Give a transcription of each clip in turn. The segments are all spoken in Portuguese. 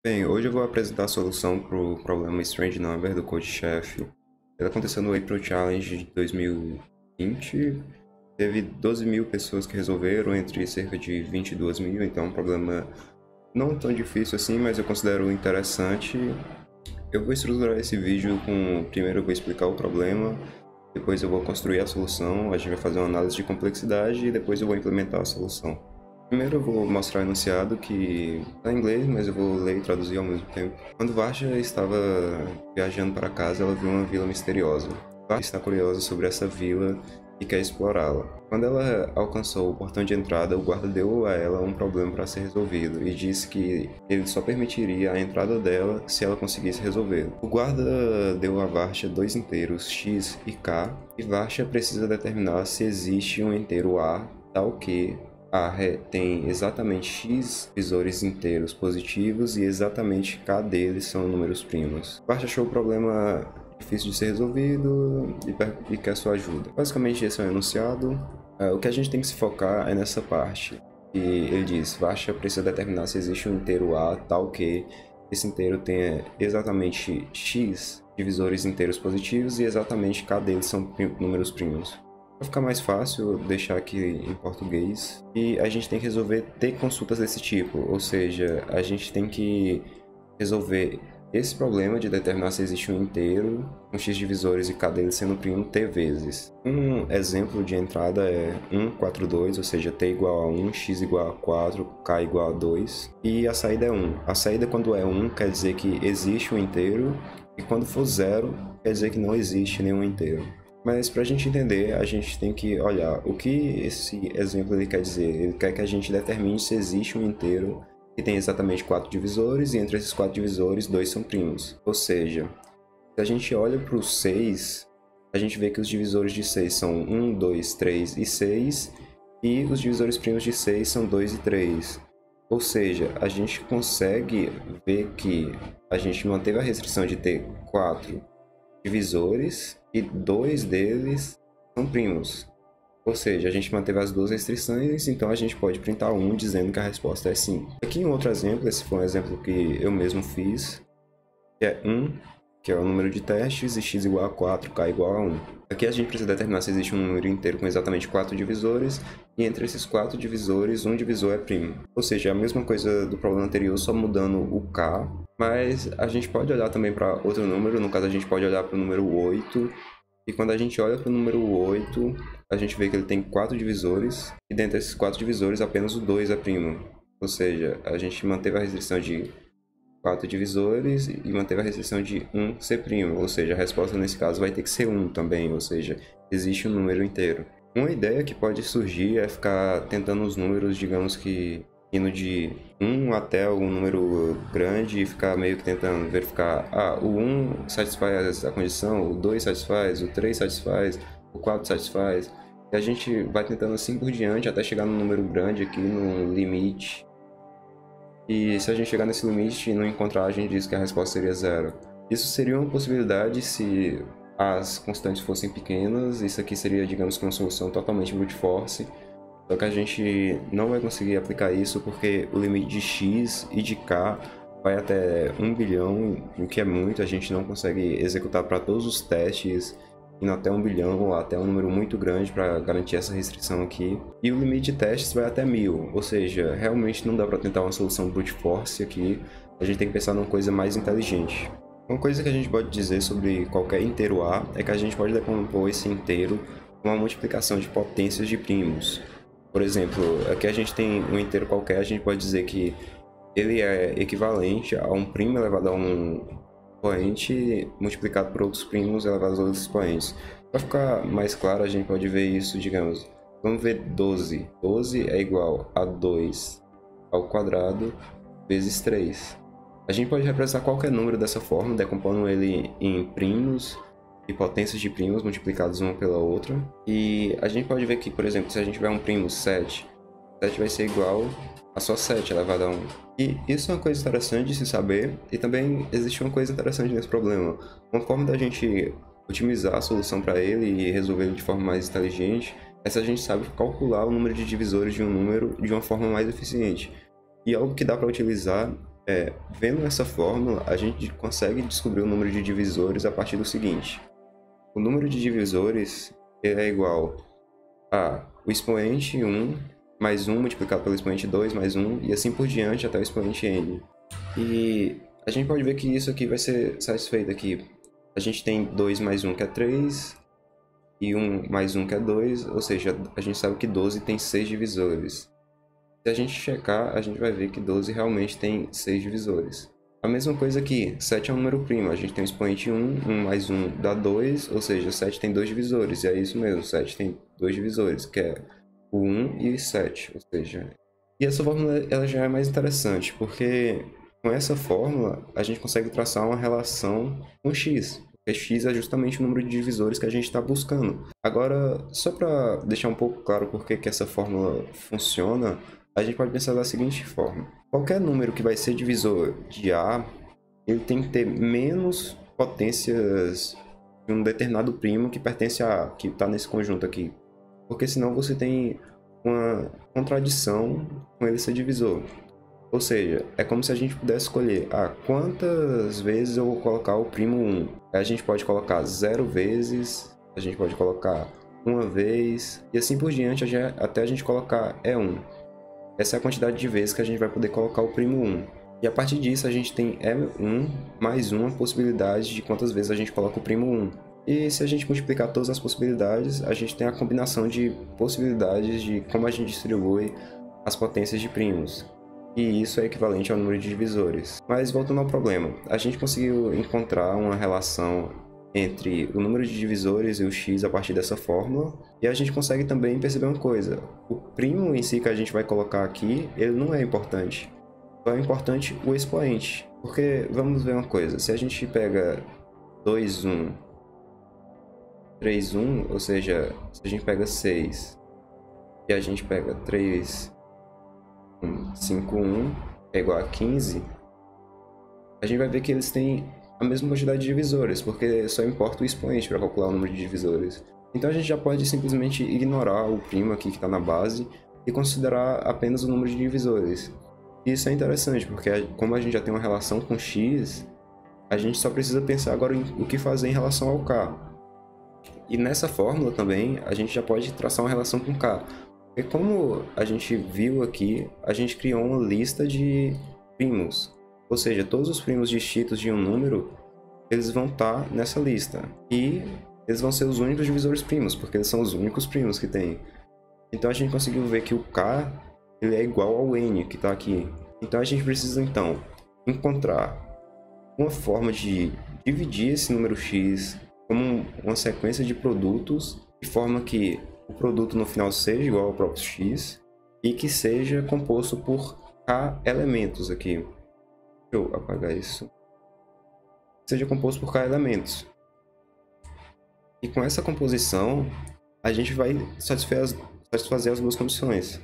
Bem, hoje eu vou apresentar a solução para o problema Strange Number do CodeChef. Ele aconteceu no April Challenge de 2020. Teve 12 mil pessoas que resolveram, entre cerca de 22 mil, então é um problema não tão difícil assim, mas eu considero interessante. Eu vou estruturar esse vídeo com... Primeiro eu vou explicar o problema, depois eu vou construir a solução, a gente vai fazer uma análise de complexidade e depois eu vou implementar a solução. Primeiro eu vou mostrar o enunciado que está em inglês, mas eu vou ler e traduzir ao mesmo tempo. Quando Varsha estava viajando para casa, ela viu uma vila misteriosa. Varsha está curiosa sobre essa vila e quer explorá-la. Quando ela alcançou o portão de entrada, o guarda deu a ela um problema para ser resolvido e disse que ele só permitiria a entrada dela se ela conseguisse resolvê-lo. O guarda deu a Varsha dois inteiros x e k, e Varsha precisa determinar se existe um inteiro a tal que a tem exatamente x divisores inteiros positivos e exatamente k deles são números primos. Varsha achou o problema difícil de ser resolvido e quer sua ajuda. Basicamente esse é o enunciado. O que a gente tem que se focar é nessa parte. E ele diz, Varsha precisa determinar se existe um inteiro a tal que esse inteiro tenha exatamente x divisores inteiros positivos e exatamente k deles são números primos. Para ficar mais fácil, deixar aqui em português. E a gente tem que resolver T consultas desse tipo, ou seja, a gente tem que resolver esse problema de determinar se existe um inteiro com x divisores e k dele sendo primo T vezes. Um exemplo de entrada é 1, 4, 2, ou seja, T igual a 1, x igual a 4, k igual a 2. E a saída é 1. A saída quando é 1 quer dizer que existe um inteiro, e quando for 0 quer dizer que não existe nenhum inteiro. Mas para a gente entender, a gente tem que olhar o que esse exemplo ele quer dizer. Ele quer que a gente determine se existe um inteiro que tem exatamente 4 divisores e entre esses 4 divisores, 2 são primos. Ou seja, se a gente olha para o 6, a gente vê que os divisores de 6 são 1, 2, 3 e 6 e os divisores primos de 6 são 2 e 3. Ou seja, a gente consegue ver que a gente manteve a restrição de ter 4 divisores e 2 deles são primos. Ou seja, a gente manteve as duas restrições, então a gente pode printar 1 dizendo que a resposta é sim. Aqui em outro exemplo, esse foi um exemplo que eu mesmo fiz, que é 1, que é o número de testes, e x igual a 4, k igual a 1. Aqui a gente precisa determinar se existe um número inteiro com exatamente 4 divisores, e entre esses 4 divisores, um divisor é primo. Ou seja, é a mesma coisa do problema anterior, só mudando o k, mas a gente pode olhar também para outro número, no caso a gente pode olhar para o número 8, e quando a gente olha para o número 8, a gente vê que ele tem 4 divisores, e dentre esses 4 divisores apenas o 2 é primo. Ou seja, a gente manteve a restrição de 4 divisores e manteve a restrição de 1 ser primo, ou seja, a resposta nesse caso vai ter que ser 1 também, ou seja, existe um número inteiro. Uma ideia que pode surgir é ficar tentando os números, digamos que indo de 1 até algum número grande e ficar meio que tentando verificar, o 1 satisfaz a condição, o 2 satisfaz, o 3 satisfaz, o 4 satisfaz, e a gente vai tentando assim por diante até chegar num número grande aqui, no limite. E se a gente chegar nesse limite e não encontrar, a gente diz que a resposta seria 0. Isso seria uma possibilidade se as constantes fossem pequenas. Isso aqui seria, digamos que uma solução totalmente brute force. Só que a gente não vai conseguir aplicar isso porque o limite de x e de k vai até 1 bilhão, o que é muito. A gente não consegue executar para todos os testes indo até 1 bilhão ou até um número muito grande para garantir essa restrição aqui. E o limite de testes vai até 1000, ou seja, realmente não dá para tentar uma solução brute force aqui. A gente tem que pensar numa coisa mais inteligente. Uma coisa que a gente pode dizer sobre qualquer inteiro A é que a gente pode decompor esse inteiro com uma multiplicação de potências de primos. Por exemplo, aqui a gente tem um inteiro qualquer, a gente pode dizer que ele é equivalente a um primo elevado a um expoente multiplicado por outros primos elevados a outros expoentes. Para ficar mais claro, a gente pode ver isso, digamos, vamos ver 12. 12 é igual a 2 ao quadrado vezes 3. A gente pode representar qualquer número dessa forma, decompondo ele em primos e potências de primos multiplicados uma pela outra. E a gente pode ver que, por exemplo, se a gente tiver um primo 7, 7 vai ser igual a só 7 elevado a 1. E isso é uma coisa interessante de se saber, e também existe uma coisa interessante nesse problema. Uma forma da gente otimizar a solução para ele e resolver ele de forma mais inteligente é se a gente sabe calcular o número de divisores de um número de uma forma mais eficiente. E algo que dá para utilizar Vendo essa fórmula, a gente consegue descobrir o número de divisores a partir do seguinte. O número de divisores é igual a o expoente 1 mais 1 multiplicado pelo expoente 2 mais 1 e assim por diante até o expoente n. E a gente pode ver que isso aqui vai ser satisfeito aqui. A gente tem 2 mais 1 que é 3 e 1 mais 1 que é 2, ou seja, a gente sabe que 12 tem 6 divisores. Se a gente checar, a gente vai ver que 12 realmente tem 6 divisores. A mesma coisa aqui, 7 é um número primo, a gente tem o expoente 1, 1 mais 1 dá 2, ou seja, 7 tem 2 divisores, e é isso mesmo, 7 tem 2 divisores, que é o 1 e o 7, ou seja... E essa fórmula ela já é mais interessante, porque com essa fórmula a gente consegue traçar uma relação com x, porque x é justamente o número de divisores que a gente está buscando. Agora, só para deixar um pouco claro por que essa fórmula funciona, a gente pode pensar da seguinte forma. Qualquer número que vai ser divisor de A, ele tem que ter menos potências de um determinado primo que pertence a A, que está nesse conjunto aqui. Porque senão você tem uma contradição com ele ser divisor. Ou seja, é como se a gente pudesse escolher quantas vezes eu vou colocar o primo 1. Aí a gente pode colocar 0 vezes, a gente pode colocar uma vez, e assim por diante até a gente colocar E1. Essa é a quantidade de vezes que a gente vai poder colocar o primo 1. E a partir disso a gente tem E1 mais uma possibilidade de quantas vezes a gente coloca o primo 1. E se a gente multiplicar todas as possibilidades, a gente tem a combinação de possibilidades de como a gente distribui as potências de primos. E isso é equivalente ao número de divisores. Mas voltando ao problema, a gente conseguiu encontrar uma relação entre o número de divisores e o x a partir dessa fórmula, e a gente consegue também perceber uma coisa: o primo em si que a gente vai colocar aqui, ele não é importante, só é importante o expoente. Porque vamos ver uma coisa, se a gente pega 2, 1, 3, 1, ou seja, se a gente pega 6 e a gente pega 3, 5, 1, é igual a 15, a gente vai ver que eles têm a mesma quantidade de divisores, porque só importa o expoente para calcular o número de divisores. Então a gente já pode simplesmente ignorar o primo aqui que está na base e considerar apenas o número de divisores. E isso é interessante, porque como a gente já tem uma relação com x, a gente só precisa pensar agora em o que fazer em relação ao k. E nessa fórmula também a gente já pode traçar uma relação com k. E como a gente viu aqui, a gente criou uma lista de primos. Ou seja, todos os primos distintos de um número, eles vão estar nessa lista. E eles vão ser os únicos divisores primos, porque eles são os únicos primos que tem. Então a gente conseguiu ver que o k ele é igual ao n, que está aqui. Então a gente precisa, então, encontrar uma forma de dividir esse número x como uma sequência de produtos, de forma que o produto no final seja igual ao próprio x e que seja composto por k elementos aqui. Deixa eu apagar isso. Seja composto por k elementos. E com essa composição, a gente vai satisfazer as duas condições.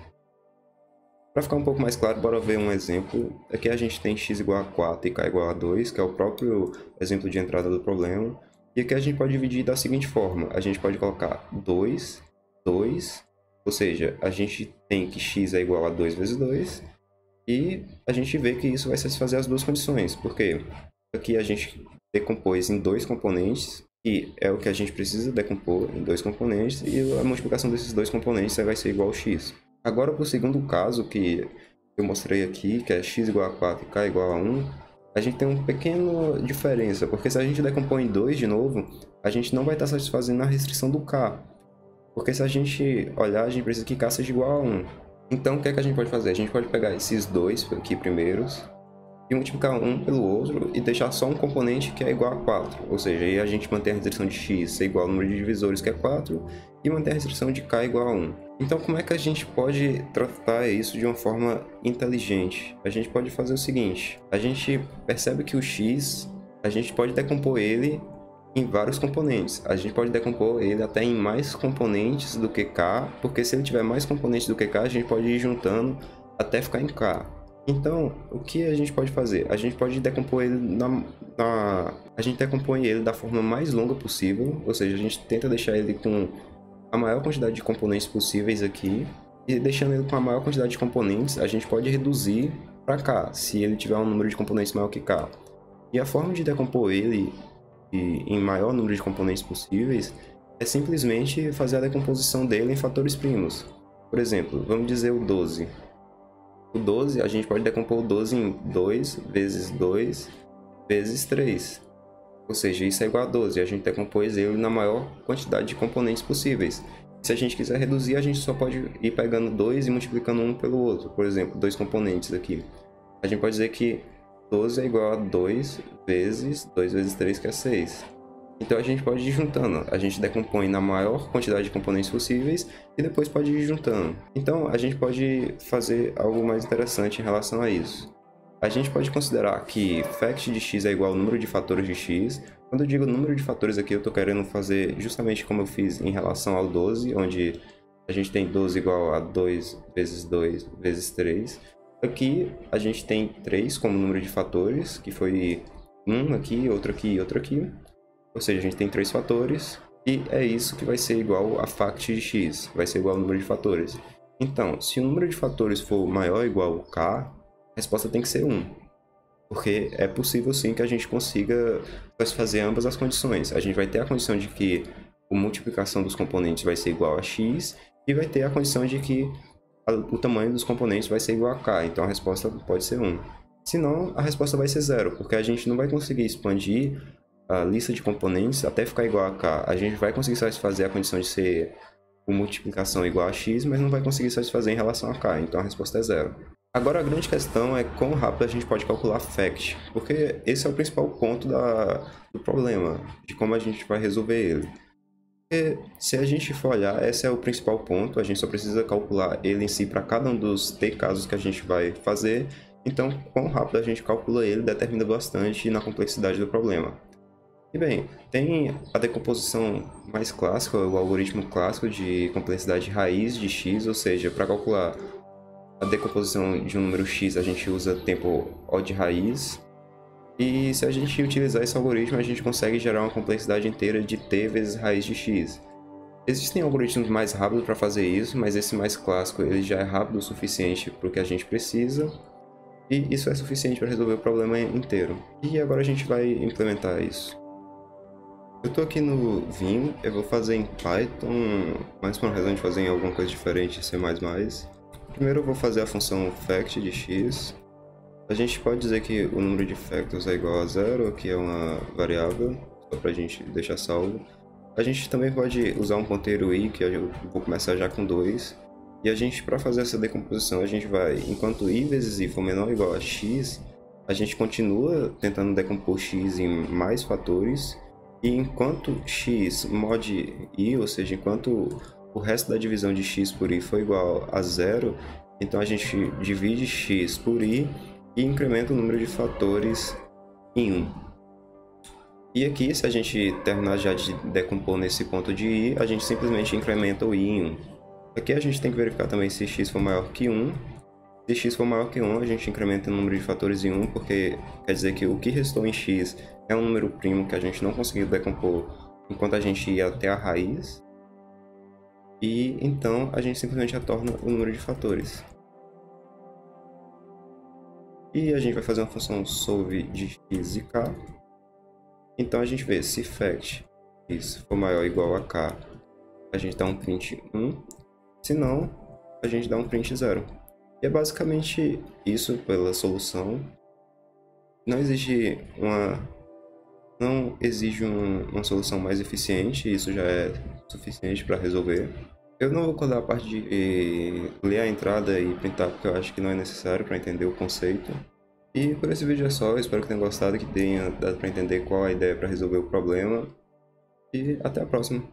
Para ficar um pouco mais claro, bora ver um exemplo. Aqui a gente tem x igual a 4 e k igual a 2, que é o próprio exemplo de entrada do problema. E aqui a gente pode dividir da seguinte forma. A gente pode colocar 2, 2, ou seja, a gente tem que x é igual a 2 vezes 2. E a gente vê que isso vai satisfazer as duas condições. Porque aqui a gente decompôs em dois componentes, que é o que a gente precisa decompor em dois componentes, e a multiplicação desses dois componentes vai ser igual a x. Agora, para o segundo caso que eu mostrei aqui, que é x igual a 4 e k igual a 1, a gente tem uma pequena diferença, porque se a gente decompõe em 2 de novo, a gente não vai estar satisfazendo a restrição do k. Porque se a gente olhar, a gente precisa que k seja igual a 1. Então, o que é que a gente pode fazer? A gente pode pegar esses dois aqui primeiros e multiplicar um pelo outro e deixar só um componente que é igual a 4. Ou seja, aí a gente mantém a restrição de x ser igual ao número de divisores, que é 4, e mantém a restrição de k igual a 1. Então, como é que a gente pode tratar isso de uma forma inteligente? A gente pode fazer o seguinte: a gente percebe que o x, a gente pode decompor ele em vários componentes. A gente pode decompor ele até em mais componentes do que k, porque se ele tiver mais componentes do que k, a gente pode ir juntando até ficar em k. Então, o que a gente pode fazer? A gente pode decompor ele a gente decompõe ele da forma mais longa possível, ou seja, a gente tenta deixar ele com a maior quantidade de componentes possíveis aqui, e deixando ele com a maior quantidade de componentes, a gente pode reduzir para k, se ele tiver um número de componentes maior que k. E a forma de decompor ele em maior número de componentes possíveis é simplesmente fazer a decomposição dele em fatores primos. Por exemplo, vamos dizer o 12. O 12, a gente pode decompor o 12 em 2 vezes 2 vezes 3. Ou seja, isso é igual a 12. A gente decompôs ele na maior quantidade de componentes possíveis. Se a gente quiser reduzir, a gente só pode ir pegando 2 e multiplicando um pelo outro. Por exemplo, 2 componentes aqui. A gente pode dizer que 12 é igual a 2 vezes 3, que é 6. Então a gente pode ir juntando. A gente decompõe na maior quantidade de componentes possíveis e depois pode ir juntando. Então a gente pode fazer algo mais interessante em relação a isso. A gente pode considerar que fact de x é igual ao número de fatores de x. Quando eu digo número de fatores aqui, eu estou querendo fazer justamente como eu fiz em relação ao 12, onde a gente tem 12 igual a 2 vezes 3. Aqui a gente tem 3 como número de fatores, que foi um aqui, outro aqui e outro aqui. Ou seja, a gente tem 3 fatores e é isso que vai ser igual a fact de x, vai ser igual ao número de fatores. Então, se o número de fatores for maior ou igual a k, a resposta tem que ser 1. Porque é possível sim que a gente consiga satisfazer ambas as condições. A gente vai ter a condição de que a multiplicação dos componentes vai ser igual a x e vai ter a condição de que o tamanho dos componentes vai ser igual a k. Então a resposta pode ser 1. Senão, a resposta vai ser 0, porque a gente não vai conseguir expandir a lista de componentes até ficar igual a k. A gente vai conseguir satisfazer a condição de ser uma multiplicação igual a x, mas não vai conseguir satisfazer em relação a k. Então a resposta é 0. Agora a grande questão é quão rápido a gente pode calcular fact, porque esse é o principal ponto do problema, de como a gente vai resolver ele. Porque se a gente for olhar, esse é o principal ponto, a gente só precisa calcular ele em si para cada um dos t casos que a gente vai fazer, então quão rápido a gente calcula ele determina bastante na complexidade do problema. E bem, tem a decomposição mais clássica, o algoritmo clássico de complexidade raiz de x, ou seja, para calcular a decomposição de um número x, a gente usa tempo O de raiz. E se a gente utilizar esse algoritmo, a gente consegue gerar uma complexidade inteira de t vezes raiz de x. Existem algoritmos mais rápidos para fazer isso, mas esse mais clássico ele já é rápido o suficiente para o que a gente precisa. E isso é suficiente para resolver o problema inteiro. E agora a gente vai implementar isso. Eu estou aqui no Vim, eu vou fazer em Python, mas por uma razão de fazer em alguma coisa diferente em C++. Primeiro eu vou fazer a função fact de x. A gente pode dizer que o número de factors é igual a 0, que é uma variável, só para a gente deixar salvo. A gente também pode usar um ponteiro i, que eu vou começar já com 2. E a gente, para fazer essa decomposição, a gente vai, enquanto i vezes i for menor ou igual a x, a gente continua tentando decompor x em mais fatores. E enquanto x mod i, ou seja, enquanto o resto da divisão de x por i for igual a 0, então a gente divide x por i e incrementa o número de fatores em 1. E aqui, se a gente terminar já de decompor nesse ponto de i, a gente simplesmente incrementa o i em 1. Aqui a gente tem que verificar também se x for maior que 1. Se x for maior que 1, a gente incrementa o número de fatores em 1, porque quer dizer que o que restou em x é um número primo que a gente não conseguiu decompor enquanto a gente ia até a raiz. E então a gente simplesmente retorna o número de fatores. E a gente vai fazer uma função solve de x e k. Então a gente vê se fact x for maior ou igual a k, a gente dá um print 1. Se não, a gente dá um print 0. E é basicamente isso pela solução. Não exige uma solução mais eficiente, isso já é suficiente para resolver. Eu não vou codar a parte de ler a entrada e printar, porque eu acho que não é necessário para entender o conceito. E por esse vídeo é só, eu espero que tenham gostado, que tenha dado para entender qual a ideia para resolver o problema. E até a próxima!